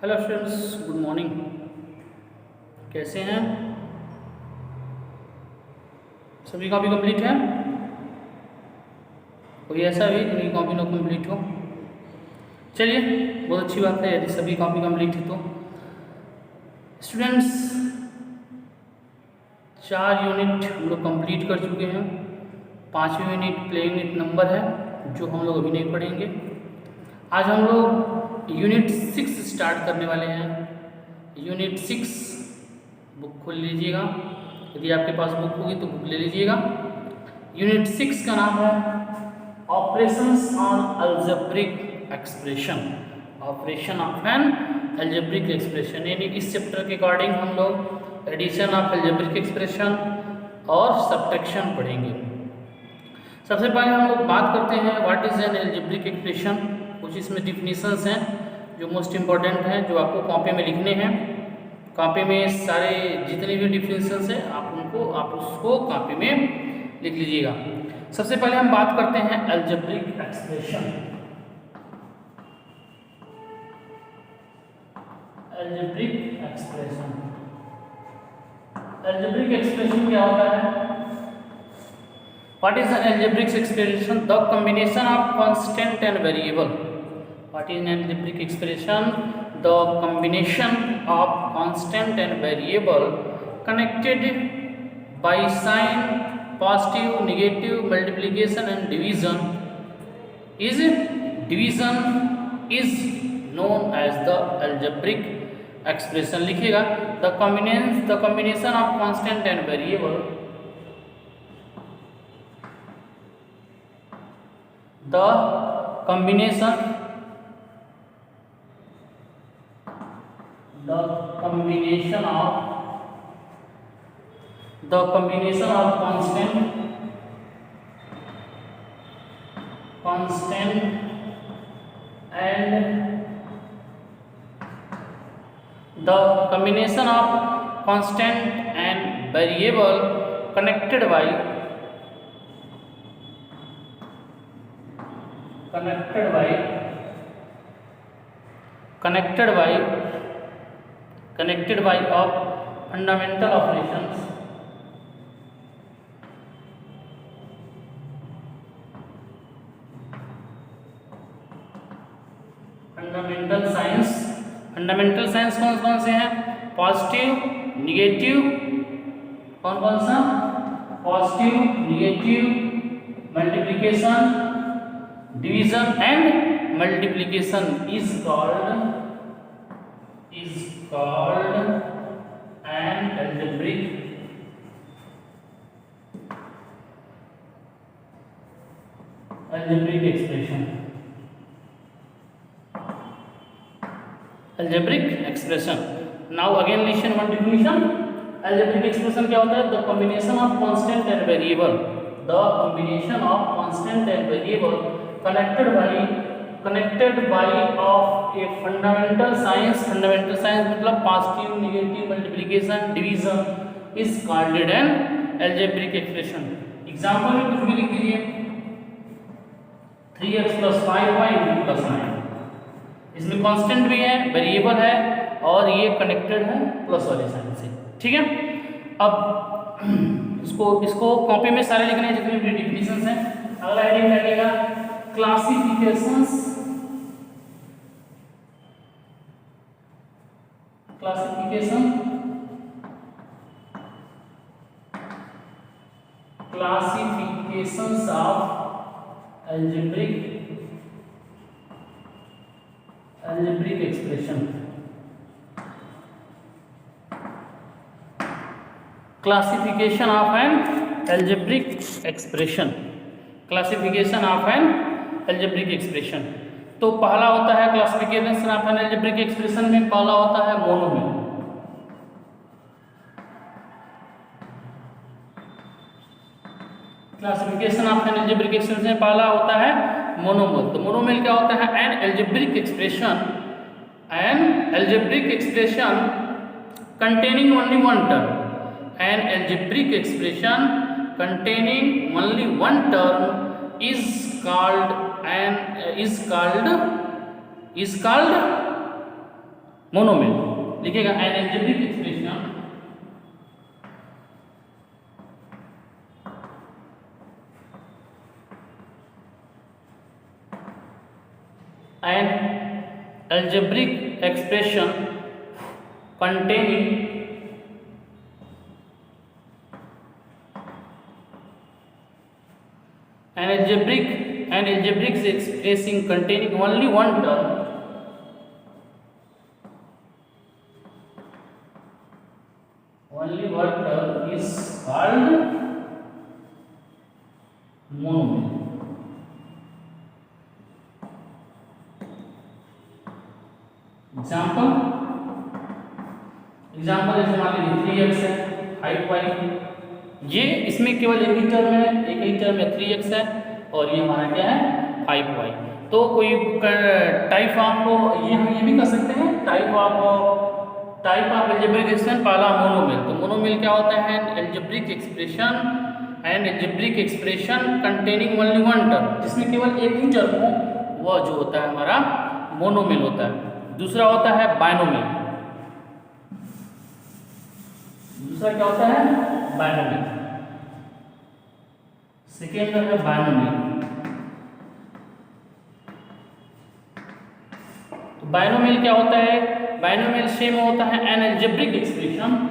Hello students, good morning. कैसे हैं? सभी कॉपी कंप्लीट है? कोई ऐसा भी जिनकी कॉपी ना कंप्लीट हो? चलिए, बहुत अच्छी बात है यदि सभी कॉपी कंप्लीट है तो। स्टूडेंट्स, 4 यूनिट हम लोग कंप्लीट कर चुके हैं। 5वीं यूनिट प्ले यूनिट नंबर है जो हम लोग अभी नहीं पढ़ेंगे। आज हम लोग यूनिट 6 स्टार्ट करने वाले हैं। यूनिट 6 बुक खोल लीजिएगा, यदि आपके पास बुक होगी तो बुक ले लीजिएगा। यूनिट 6 का नाम है operations on algebraic expression. Operation of N algebraic expression, यानी इस चैप्टर के अकॉर्डिंग हम लोग एडिशन ऑफ अलजेब्रिक एक्सप्रेशन और सब्ट्रैक्शन पढ़ेंगे। सबसे पहले हम लोग बात करते हैं what is an algebraic expression. कुछ इसमें डिफिनीशंस हैं जो मोस्ट इंपॉर्टेंट हैं, जो आपको कॉपी में लिखने हैं। कॉपी में सारे जितने भी डिफिनीशंस हैं आप उसको कॉपी में लिख लीजिएगा। सबसे पहले हम बात करते हैं algebraic expression. Algebraic expression, algebraic expression क्या होता है? What is an algebraic expression? The combination of constant and variable. What is an algebraic expression? The combination of constant and variable connected by sign, positive, negative, multiplication and division is known as the algebraic expression. लिखिएगा the combination of constant and variable. The combination of constant and the combination of constant and variable connected by of fundamental operations, fundamental science कौन कौन से हैं? Positive, negative, कौन कौन सा? Positive, negative, multiplication, division and multiplication is called an algebraic expression. Algebraic expression. Now again listen one definition. Algebraic expression क्या होता है? The combination of constant and variable. The combination of constant and variable connected by of a fundamental science. Fundamental science मतलब positive, negative, multiplication, division is called an algebraic expression. Example में कुछ भी लिख दीजिए। 3x plus 5y into plus 9. इसमें constant भी है, variable है और ये कनेक्टेड है प्लस वाले साइन से। ठीक है, अब इसको कॉपी में सारे लिखने हैं जितने भी डिफिनीशंस हैं। अगला हेडिंग लगेगा classifications. Classifications of algebraic expression. Classification of an algebraic expression. Classification of an algebraic expression. तो पहला होता है classification of an algebraic expression में पहला होता है monomial. Classification of an algebraic expression में पहला होता है मोनोमियल। तो मोनोमियल क्या होता है? An algebraic expression containing only one term. An algebraic expression containing only one term is called मोनोमिल। लिखिएगा an algebraic expression an algebraic expression containing an algebraic expression containing only one term is called monomial। Example जैसे मान लीजिए 3x है, height y, ये इसमें केवल एक ही term है, एक ही टर्म है 3x है, और ये हमारा क्या है 5y। तो कोई टाइप ऑफ ये हम ये भी कर सकते हैं टाइप ऑफ एल्जेब्रिक एक्सप्रेशन। पहला मोनोमिल, तो मोनोमिल क्या होता है algebraic expression containing only one term, जिसमें केवल एक ही टर्म हो, वह जो होता है हमारा मोनोमिल होता है। दूसरा होता है बाइनोमिल। दूसरा क्या होता है बाइनोमिल। सेकेंड है बाइनोमिल। तो बाइनोमिल क्या होता है, बाइनोमिल सेम होता है an algebraic expression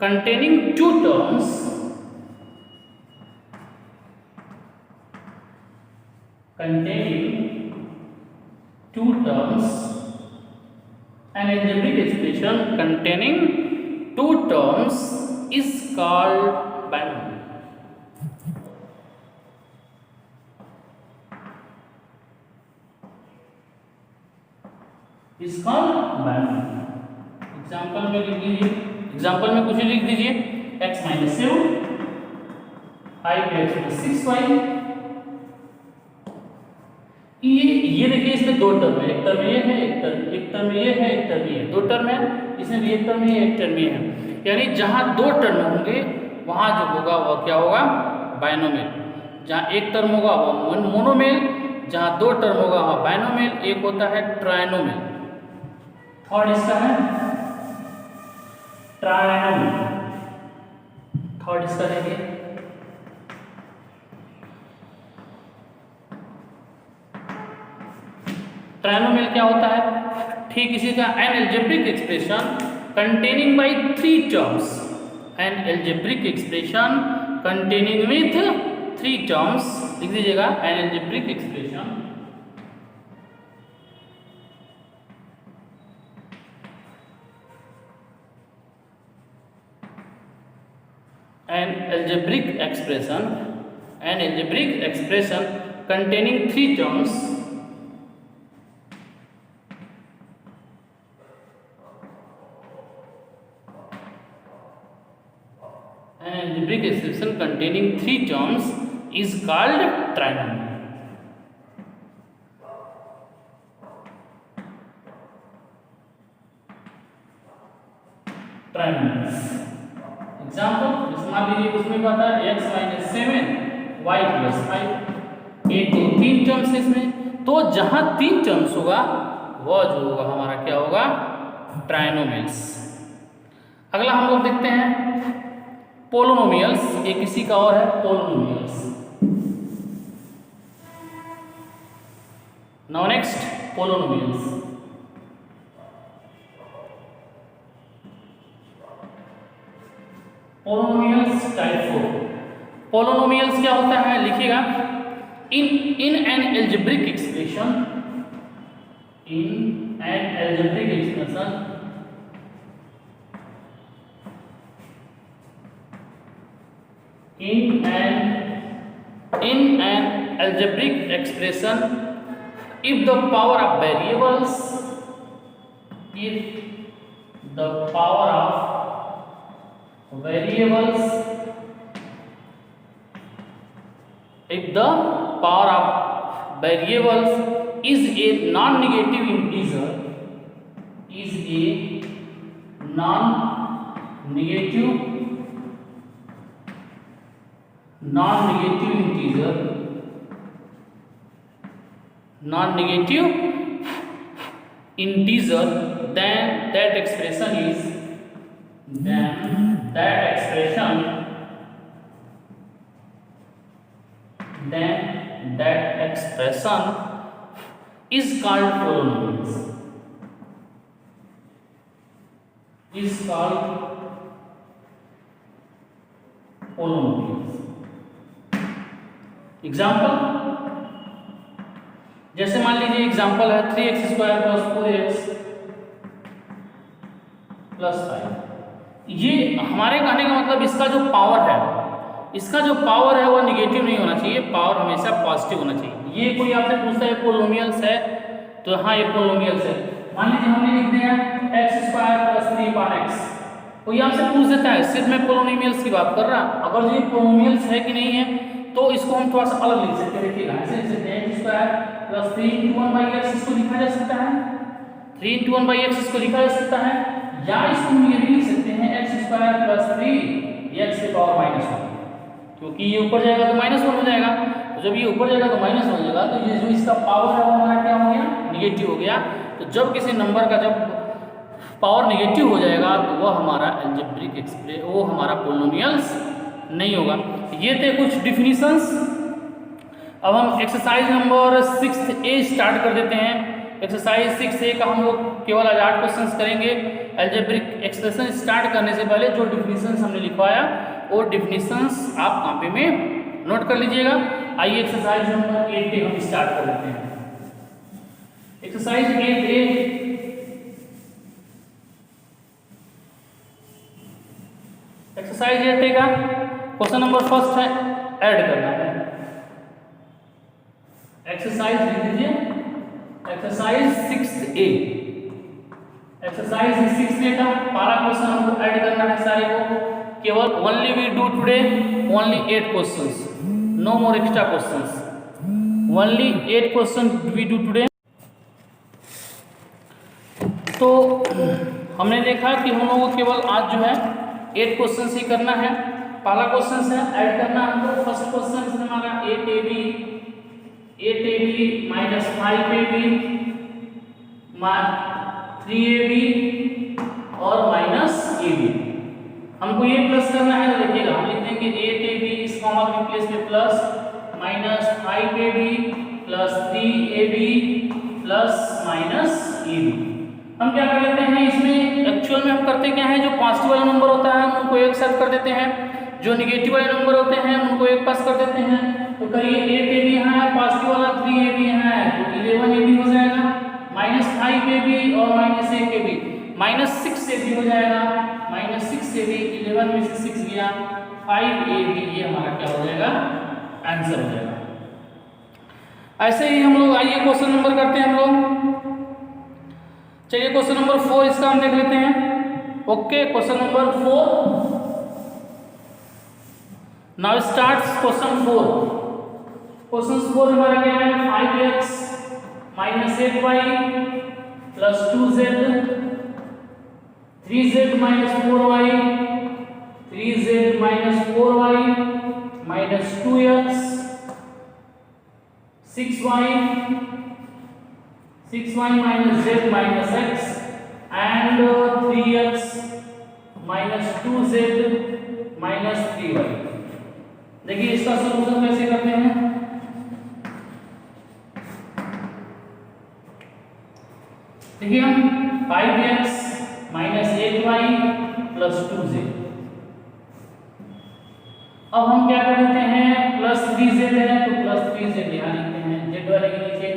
containing two terms an algebraic expression containing two terms is called binomial। Example में लिख दीजिए, एग्जाम्पल में कुछ लिख दीजिए x - 7 5x + 6y। ये देखिए इसमें दो टर्म है, एक टर्म ये है, एक टर्म ये है, एक टर्म ये है, दो टर्म है, इसमें भी एक टर्म ये, एक टर्म ये है। यानी जहां दो टर्म होंगे वहां जो होगा वह क्या होगा बाइनोमिल। जहां एक टर्म होगा वह मोनोमिल, जहां दो टर्म होगा वह बाइनोमिल। एक होता है ट्राइनोमिल। थर्ड इसका है ट्राइनोमिल। थर्ड इसका देखिए ट्राइनोमिल क्या होता है, ठीक इसी का an algebraic expression containing by three terms. An algebraic expression containing with three terms, लिख दीजिएगा an algebraic expression containing three terms is called trinomial। Example मान लीजिए उसमें कहता है x - 7 y + 5। ये तीन टर्म्स है इसमें, तो जहां तीन टर्म्स होगा वह जो होगा हमारा क्या होगा ट्राइनोमियल्स। अगला हम लोग देखते हैं पोलोनोमियल्स। ये किसी का और है polynomials. Now next polynomials. Polynomials type 4। Polynomials क्या होता है लिखिएगा in an algebraic expression if the power of variables is a non-negative integer, is a non-negative negative non-negative integer, then that expression is called polynomials. Example, जैसे मान लीजिए example है 3x square plus 4x plus 5। ये हमारे कहने का मतलब इसका जो पावर है वो निगेटिव नहीं होना चाहिए, पावर हमेशा पॉजिटिव होना चाहिए। ये कोई आपसे पूछता है पोलिनोमियल्स है, तो हाँ ये पोलिनोमियल्स है। मान लीजिए हमने लिख दिया x स्क्वायर प्लस 3/x, कोई आपसे पूछ देता है, सिर्फ मैं पोलिनोमियल्स की बात कर रहा, अगर ये पोलिनोमियल्स है कि नहीं है तो इसको हम थोड़ा सा अलग लिख सकते हैं। देखिएगा ऐसे लिख सकते हैं x स्क्वायर प्लस 3 × 1/x, इसको लिखा जा सकता है 3 × 1/x, इसको लिखा जा सकता है, या इसको हम ये भी लिख सकते हैं x स्क्वायर प्लस 3x की पावर -1, क्योंकि ये ऊपर जाएगा तो -1 हो जाएगा, तो जब ये ऊपर जाएगा तो -1 हो जाएगा, तो ये जो इसका पावर है वो हमारा क्या हो गया, निगेटिव हो गया। तो जब किसी नंबर का जब पावर निगेटिव हो जाएगा तो वह हमारा अलजेब्रिक एक्सप्रेशन, वो हमारा पोलिनोमियल्स नहीं होगा। ये थे कुछ डिफिनीशंस। अब हम एक्सरसाइज नंबर 6A स्टार्ट कर देते हैं। एक्सरसाइज 6A का हम लोग केवल आज 8 क्वेश्चंस करेंगे। अलजेब्रिक एक्सप्रेशन स्टार्ट करने से पहले जो डिफिनीशंस हमने लिखवाया वो डिफिनीशंस आप कॉपी में नोट कर लीजिएगा। आइए एक्सरसाइज नंबर 8A हम स्टार्ट कर लेते हैं। एक्सरसाइज 8A, एक्सरसाइज 8A का क्वेश्चन नंबर फर्स्ट है ऐड करना है। एक्सरसाइज लिख लीजिए, एक्सरसाइज 6A, एक्सरसाइज 6A का पहला क्वेश्चन हमको ऐड करना है सारे को। केवल only we do today only 8 questions, no more extra questions, only 8 question we do today. तो हमने देखा कि हम लोगों को केवल आज जो है 8 क्वेश्चंस ही करना है। पहला क्वेश्चन है ऐड करना हमको। फर्स्ट क्वेश्चन है हमारा 8AB माइनस 5AB 3AB और माइनस AB। हमको ये प्लस करना है, तो देखिएगा हम लिख देंगे 8AB इस कॉमा के प्लेस में plus minus 5AB plus 3AB plus minus AB। हम क्या कर लेते हैं इसमें, एक्चुअल में हम करते क्या है, जो पॉजिटिव वाला नंबर होता है हम उनको एक साथ कर देते हैं, जो निगेटिव वाले नंबर होते हैं उनको एक पास कर देते हैं। तो करिए 8AB यहाँ है पॉजिटिव वाला, 3AB यहाँ है तो 11AB हो जाएगा, माइनस 5AB और माइनस 1AB माइनस 6AB हो जाएगा, माइनस 6AB 11 में से 6 गया 5AB, ये हमारा क्या हो जाएगा, आंसर हो जाएगा। ऐसे ही हम लोग आइए क्वेश्चन नंबर करते हैं हम लोग। चलिए क्वेश्चन नंबर 4 इसका हम देख लेते हैं। Okay, question number 4 now starts question 4। Question 4 हमारा क्या है, 5x minus 8y plus 2z 3z minus 4y 3z minus 4y minus 2x 6y minus z minus x and 3x minus 2z minus 3y। देखिए इसका solution कैसे करते हैं। देखिए हम 5x minus 8y plus 2z, अब हम क्या कर देते हैं, प्लस 3z है तो प्लस 3z यहाँ लिखते हैं, z वाले के नीचे,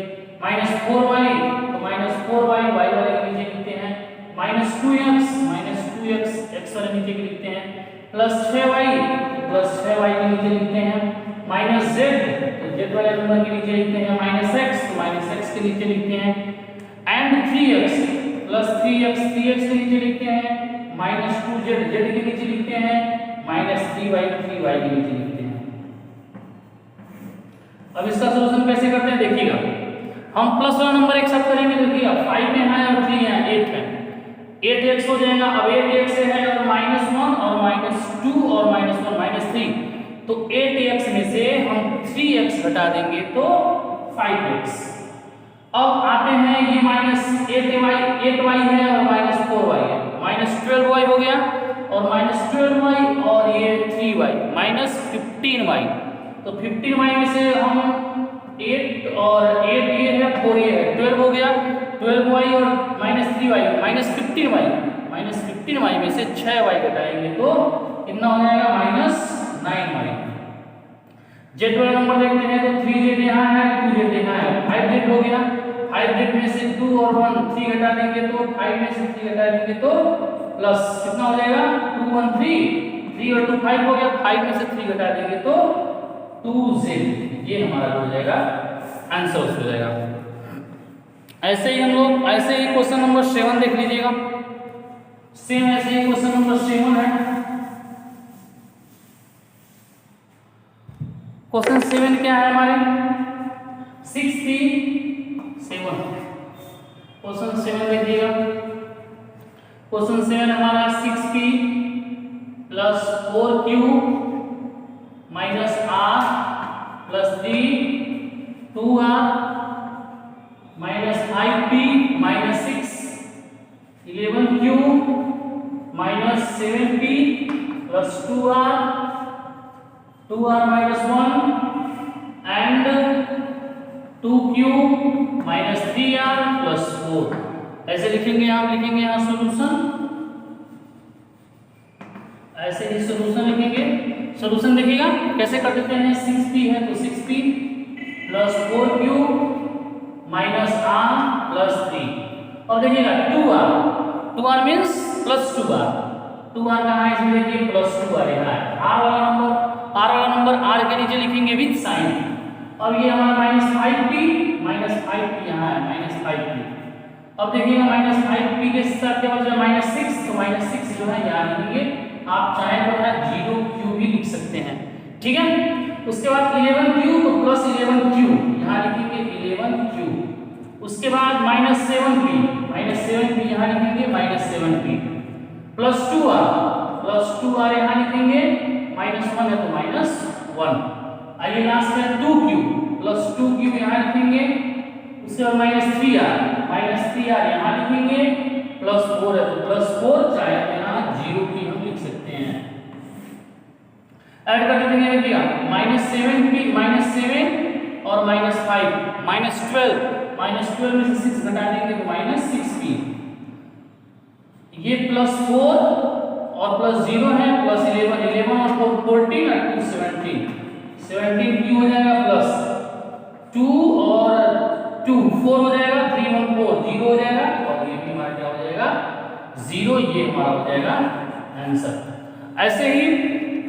माइनस 4y तो माइनस 4y y वाले के नीचे लिखते हैं, माइनस 2x x वाले नीचे लिखते हैं, प्लस 6y प्लस 6y के नीचे लिखते हैं, माइनस z तो z वाले नंबर के नीचे लिखते हैं, माइनस x तो माइनस x के नीचे लिखते हैं, एंड 3x प्लस 3x के नीचे लिखते हैं, माइनस 2z z के नीचे लिखते हैं, माइनस 3y के नीचे लिखते हैं। अब इसका सॉल्यूशन कैसे करते हैं देखिएगा, हम प्लस वाला नंबर एक साथ करेंगे। देखिएगा 5 में है और 3 है 8 है, 8x हो जाएगा। अब 8x है और -1 और -2 और -1 -3, तो 8x में से हम 3x घटा देंगे तो 5x। अब आते हैं ये -8y है और -4y है, -12y हो गया और -12y और ये 3y -15y। तो 15y में से हम 8 और 8 ये है 4 ये है 12 हो गया, 12y और -3y -15y में से 6y घटाएंगे तो कितना हो जाएगा -9y। जेड वाला नंबर देखते हैं तो 3 जेड यहाँ है, 2 जेड यहाँ है, 5 जेड हो गया। 5 जेड में से 2 और 1 3 घटा देंगे तो 5 में से 3 घटा देंगे तो प्लस कितना हो जाएगा 2 1 3, 3 और 2 5 हो गया, 5 में से 3 घटा देंगे तो 2z। ये हमारा हो जाएगा आंसर हो जाएगा। ऐसे ही हम लोग ऐसे ही क्वेश्चन नंबर 7 देख लीजिएगा। सेम ऐसे ही क्वेश्चन नंबर 7 है। क्वेश्चन 7 क्या है हमारे 6p7। क्वेश्चन 7 देखिएगा। क्वेश्चन 7 हमारा 6p plus 4q minus r plus 3 2r minus 5p minus 6 11q minus 7p plus 2r minus 1 and 2q minus 3r plus 4। ऐसे लिखेंगे आप, लिखेंगे यहाँ सोल्यूशन, ऐसे ही सोल्यूशन लिखेंगे। सोल्यूशन देखिएगा कैसे कर देते हैं। 6p है तो 6p plus 4q minus r plus 3 और देखिएगा 2r मीन्स प्लस 2r कहाँ है इसमें देखिए प्लस 2r यहाँ है। r वाला नंबर r के नीचे लिखेंगे विद साइन। अब ये हमारा -5p यहाँ है -5p। अब देखिएगा -5p के साथ क्या बचा -6, तो -6 जो है यहाँ लिखेंगे। आप चाहे तो यहाँ 0q भी लिख सकते हैं, ठीक है। उसके बाद 11q तो प्लस 11q यहाँ लिखेंगे 11q। उसके बाद -7p यहाँ लिखेंगे -7p प्लस 2r यहाँ लिखेंगे -1 है तो -1। आइए लास्ट में 2q प्लस 2q यहाँ लिखेंगे। उसके बाद -3r यहाँ लिखेंगे प्लस 4 है तो प्लस 4, चाहे यहाँ 0p हम लिख सकते हैं। ऐड कर देंगे देखिएगा -7p और -5 -12 में से 6 घटा देंगे तो -6p। ये प्लस 4 और प्लस 0 है प्लस 11 और 4 14 और 2 17p हो जाएगा प्लस 2 और 2 4 हो जाएगा 3 1 4 0 हो जाएगा और ये भी हमारा क्या हो जाएगा 0। ये हमारा हो जाएगा आंसर। ऐसे ही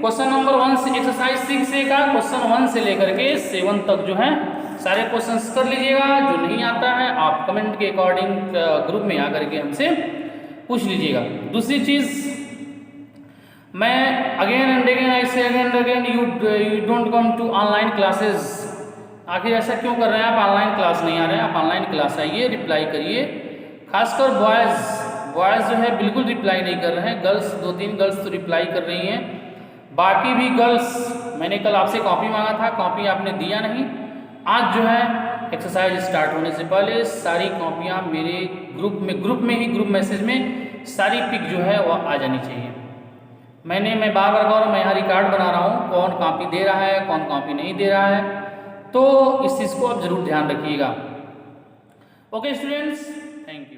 क्वेश्चन नंबर 1 से एक्सरसाइज 6A का क्वेश्चन 1 से लेकर के 7 तक जो है सारे क्वेश्चंस कर लीजिएगा। जो नहीं आता है आप कमेंट के अकॉर्डिंग ग्रुप में आकर के हमसे पूछ लीजिएगा। दूसरी चीज मैं again and again you don't come to online classes. आखिर ऐसा क्यों कर रहे हैं आप? ऑनलाइन क्लास नहीं आ रहे हैं, आप ऑनलाइन क्लास आइए, रिप्लाई करिए। खासकर बॉयज़ जो है बिल्कुल रिप्लाई नहीं कर रहे हैं। गर्ल्स 2-3 गर्ल्स तो रिप्लाई कर रही हैं, बाकी भी गर्ल्स मैंने कल आपसे कॉपी मांगा था, कॉपी आपने दिया नहीं। आज जो है एक्सरसाइज स्टार्ट होने से पहले सारी कॉपियाँ मेरे ग्रुप में ही ग्रुप मैसेज में सारी पिक जो है वो आ जानी चाहिए। मैं बार कह रहा हूँ, मैं यहाँ रिकॉर्ड बना रहा हूँ, कौन कॉपी दे रहा है कौन कॉपी नहीं दे रहा है, तो इस चीज़ को आप जरूर ध्यान रखिएगा। Okay students, thank you.